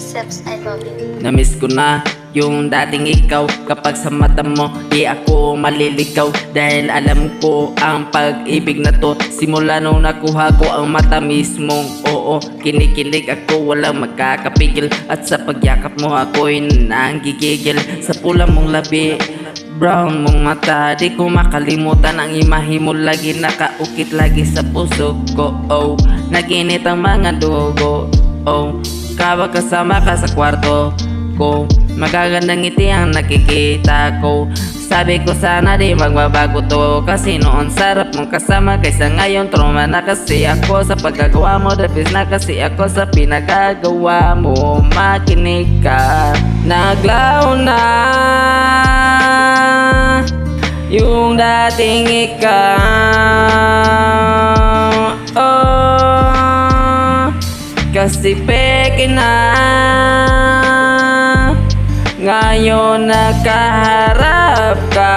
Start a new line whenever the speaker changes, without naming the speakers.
Seps, I love you.
Namiss ko na yung dating ikaw. Kapag sa mata mo, di ako maliligaw. Dahil alam ko ang pag-ibig na to simula nung nakuha ko ang matamis mong oo. Kinikilig ako, walang magkakapigil. At sa pagyakap mo ako'y nanggigigil. Sa pula mong labi, brown mong mata, di ko makalimutan ang imahe mo. Lagi nakaukit lagi sa puso ko, oh. Naginit ang mga dugo, oh. Kapag kasama ka sa kwarto ko, magagandang ngiti ang nakikita ko. Sabi ko sana di magbabago to, kasi noon sarap mong kasama. Kaysa ngayon trauma na kasi ako sa pagkagawa mo. Dapis na kasi ako sa pinagagawa mo. Makinig ka, naglaho na yung dating ikaw, oh. Kasi peke na ngayon nakaharap ka.